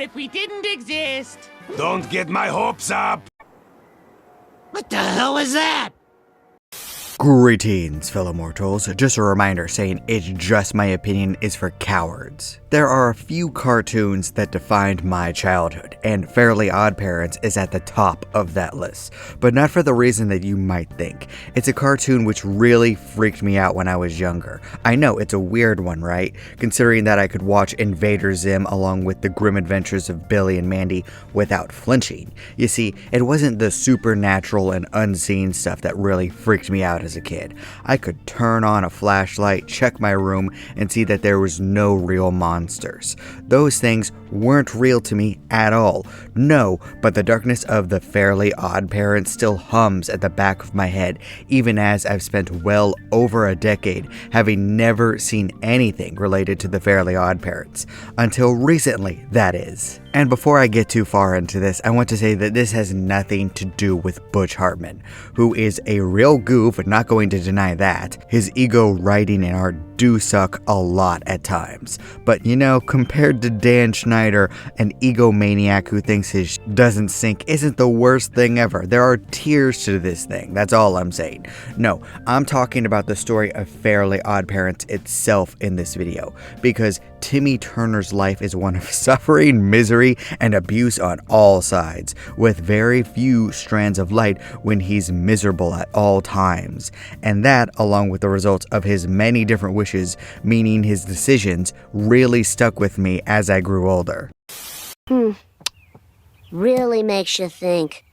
if we didn't exist. Don't get my hopes up! What the hell was that? Greetings, fellow mortals. Just a reminder saying it's just my opinion is for cowards. There are a few cartoons that defined my childhood, and Fairly Oddparents is at the top of that list, but not for the reason that you might think. It's a cartoon which really freaked me out when I was younger. I know, it's a weird one, right? Considering that I could watch Invader Zim along with the grim adventures of Billy and Mandy without flinching. You see, it wasn't the supernatural and unseen stuff that really freaked me out as a kid. I could turn on a flashlight, check my room, and see that there was no real monsters. Those things weren't real to me at all. No, but the darkness of the Fairly Oddparents still hums at the back of my head, even as I've spent well over a decade having never seen anything related to the Fairly Oddparents. Until recently, that is. And before I get too far into this, I want to say that this has nothing to do with Butch Hartman, who is a real goof, not going to deny that. His ego, writing, and art do suck a lot at times. But you know, compared to Dan Schneider, an egomaniac who thinks his doesn't sink isn't the worst thing ever. There are tiers to this thing, that's all I'm saying. No, I'm talking about the story of Fairly Oddparents itself in this video, because Timmy Turner's life is one of suffering, misery, and abuse on all sides, with very few strands of light when he's miserable at all times. And that, along with the results of his many different wishes, meaning his decisions, really stuck with me as I grew older. Really makes you think.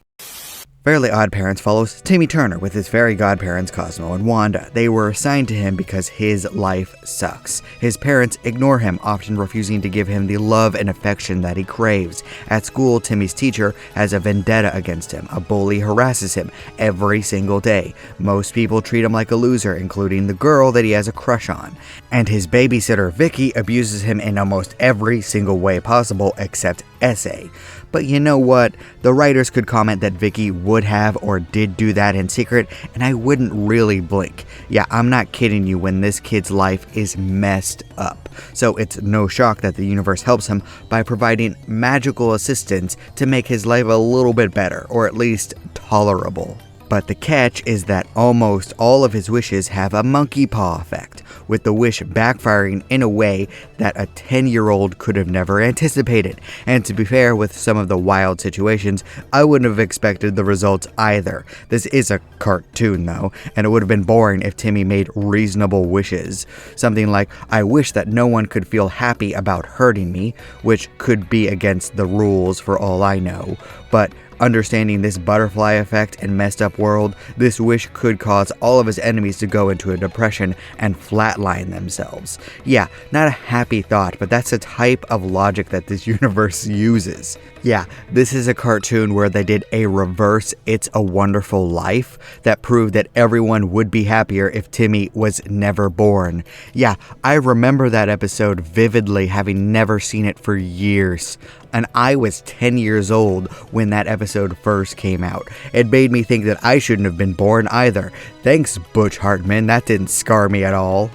Fairly Oddparents follows Timmy Turner with his fairy godparents Cosmo and Wanda. They were assigned to him because his life sucks. His parents ignore him, often refusing to give him the love and affection that he craves. At school, Timmy's teacher has a vendetta against him. A bully harasses him every single day. Most people treat him like a loser, including the girl that he has a crush on. And his babysitter, Vicky, abuses him in almost every single way possible except essay. But you know what? The writers could comment that Vicky would have or did do that in secret, and I wouldn't really blink. Yeah, I'm not kidding you when this kid's life is messed up. So it's no shock that the universe helps him by providing magical assistance to make his life a little bit better, or at least tolerable. But the catch is that almost all of his wishes have a monkey paw effect, with the wish backfiring in a way that a 10-year-old could have never anticipated. And to be fair, with some of the wild situations, I wouldn't have expected the results either. This is a cartoon though, and it would have been boring if Timmy made reasonable wishes. Something like, I wish that no one could feel happy about hurting me, which could be against the rules for all I know. But understanding this butterfly effect and messed up world, this wish could cause all of his enemies to go into a depression and flatline themselves. Yeah, not a happy thought, but that's a type of logic that this universe uses. Yeah, this is a cartoon where they did a reverse It's a Wonderful Life that proved that everyone would be happier if Timmy was never born. Yeah, I remember that episode vividly, having never seen it for years. And I was 10 years old when that episode first came out. It made me think that I shouldn't have been born either. Thanks, Butch Hartman, that didn't scar me at all.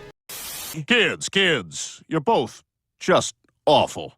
Kids, you're both just awful.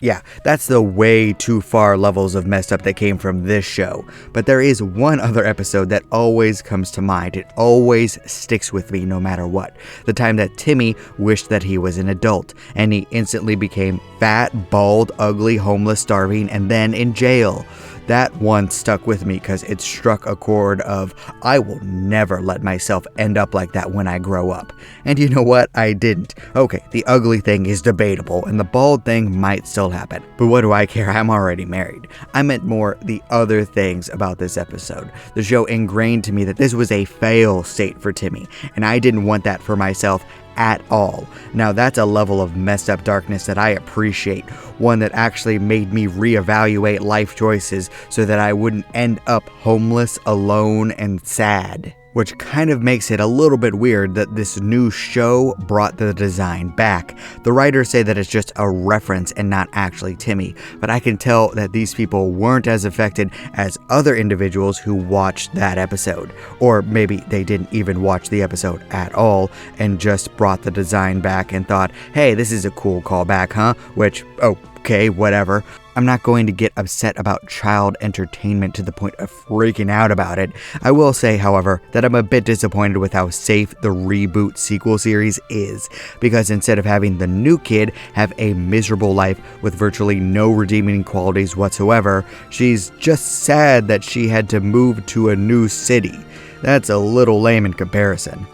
Yeah, that's the way too far levels of messed up that came from this show. But there is one other episode that always comes to mind. It always sticks with me no matter what. The time that Timmy wished that he was an adult, and he instantly became fat, bald, ugly, homeless, starving, and then in jail. That one stuck with me because it struck a chord of, I will never let myself end up like that when I grow up. And you know what? I didn't. Okay, the ugly thing is debatable, and the bald thing might still happen. But what do I care? I'm already married. I meant more the other things about this episode. The show ingrained to me that this was a fail state for Timmy, and I didn't want that for myself at all. Now that's a level of messed up darkness that I appreciate, one that actually made me reevaluate life choices so that I wouldn't end up homeless, alone, and sad. which kind of makes it a little bit weird that this new show brought the design back. The writers say that it's just a reference and not actually Timmy, but I can tell that these people weren't as affected as other individuals who watched that episode. Or maybe they didn't even watch the episode at all and just brought the design back and thought, hey, this is a cool callback, huh? Which, oh, okay, whatever. I'm not going to get upset about child entertainment to the point of freaking out about it. I will say, however, that I'm a bit disappointed with how safe the reboot sequel series is, because instead of having the new kid have a miserable life with virtually no redeeming qualities whatsoever, she's just sad that she had to move to a new city. That's a little lame in comparison.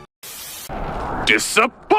Disappointed!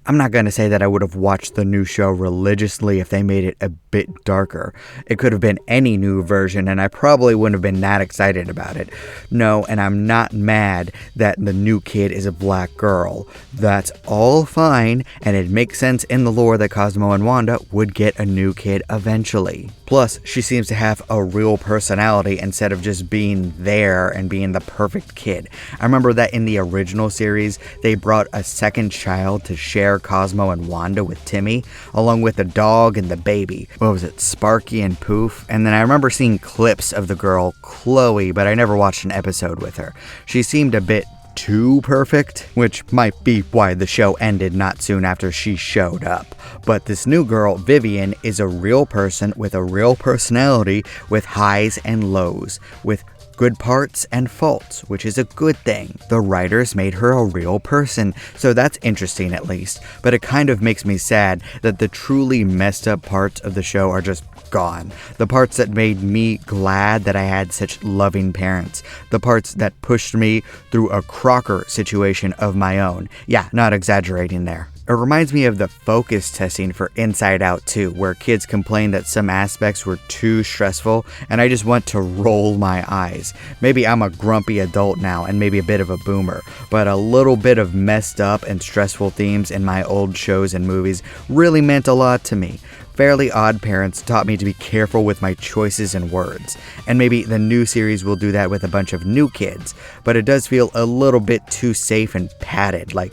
I'm not going to say that I would have watched the new show religiously if they made it a bit darker. It could have been any new version, and I probably wouldn't have been that excited about it. No, and I'm not mad that the new kid is a black girl. That's all fine, and it makes sense in the lore that Cosmo and Wanda would get a new kid eventually. Plus, she seems to have a real personality instead of just being there and being the perfect kid. I remember that in the original series, they brought a second child to share Cosmo and Wanda with Timmy, along with the dog and the baby. What was it, Sparky and Poof? And then I remember seeing clips of the girl, Chloe, but I never watched an episode with her. She seemed a bit too perfect, which might be why the show ended not soon after she showed up. But this new girl, Vivian, is a real person with a real personality, with highs and lows, with good parts and faults, which is a good thing. The writers made her a real person, so that's interesting at least, but it kind of makes me sad that the truly messed up parts of the show are just gone. The parts that made me glad that I had such loving parents. The parts that pushed me through a Crocker situation of my own. Yeah, not exaggerating there. It reminds me of the focus testing for Inside Out 2, where kids complained that some aspects were too stressful, and I just want to roll my eyes. Maybe I'm a grumpy adult now, and maybe a bit of a boomer, but a little bit of messed up and stressful themes in my old shows and movies really meant a lot to me. Fairly Oddparents taught me to be careful with my choices and words, and maybe the new series will do that with a bunch of new kids, but it does feel a little bit too safe and padded, like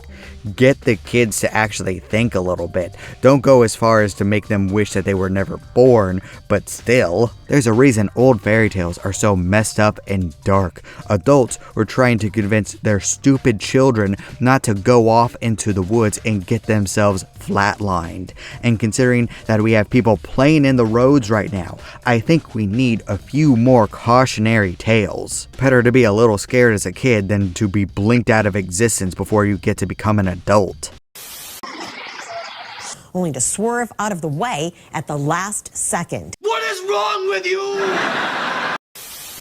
get the kids to actually think a little bit. Don't go as far as to make them wish that they were never born, but still, there's a reason old fairy tales are so messed up and dark. Adults were trying to convince their stupid children not to go off into the woods and get themselves flatlined. And considering that we have people playing in the roads right now, I think we need a few more cautionary tales. Better to be a little scared as a kid than to be blinked out of existence before you get to become an adult. Only to swerve out of the way at the last second. What is wrong with you?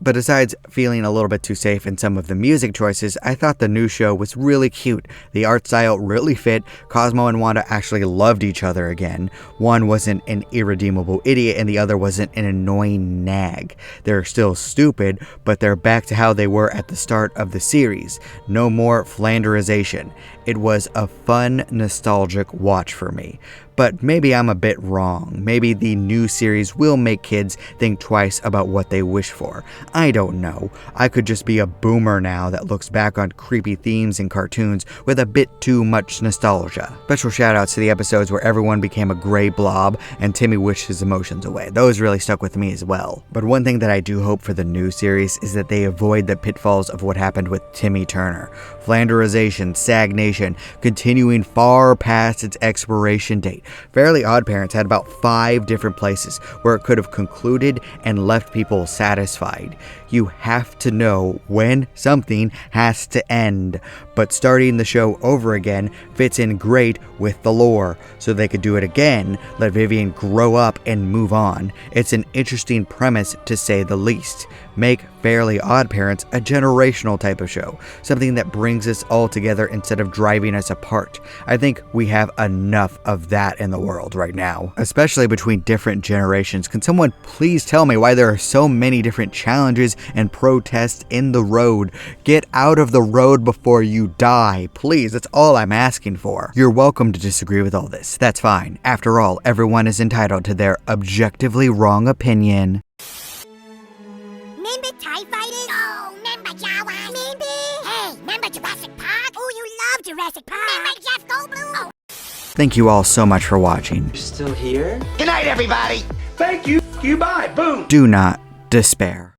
But besides feeling a little bit too safe in some of the music choices, I thought the new show was really cute. The art style really fit. Cosmo and Wanda actually loved each other again. One wasn't an irredeemable idiot and the other wasn't an annoying nag. They're still stupid, but they're back to how they were at the start of the series. No more Flanderization. It was a fun, nostalgic watch for me. But maybe I'm a bit wrong. Maybe the new series will make kids think twice about what they wish for. I don't know. I could just be a boomer now that looks back on creepy themes and cartoons with a bit too much nostalgia. Special shoutouts to the episodes where everyone became a gray blob and Timmy wished his emotions away. Those really stuck with me as well. But one thing that I do hope for the new series is that they avoid the pitfalls of what happened with Timmy Turner. Flanderization, stagnation, continuing far past its expiration date. Fairly Oddparents had about 5 different places where it could have concluded and left people satisfied. You have to know when something has to end, but starting the show over again fits in great with the lore, so they could do it again, let Vivian grow up and move on. It's an interesting premise to say the least. Make Fairly Oddparents a generational type of show, something that brings us all together instead of driving us apart. I think we have enough of that in the world right now, especially between different generations. Can someone please tell me why there are so many different challenges and protests in the road? Get out of the road before you die, please. That's all I'm asking for. You're welcome to disagree with all this. That's fine. After all, everyone is entitled to their objectively wrong opinion. Remember TIE Fighters? Oh, remember Jawas? Remember? Hey, remember Jurassic Park? Oh, you love Jurassic Park. Remember Jeff Goldblum? Oh. Thank you all so much for watching. You're still here? Good night, everybody. Thank you. You bye. Boom. Do not despair.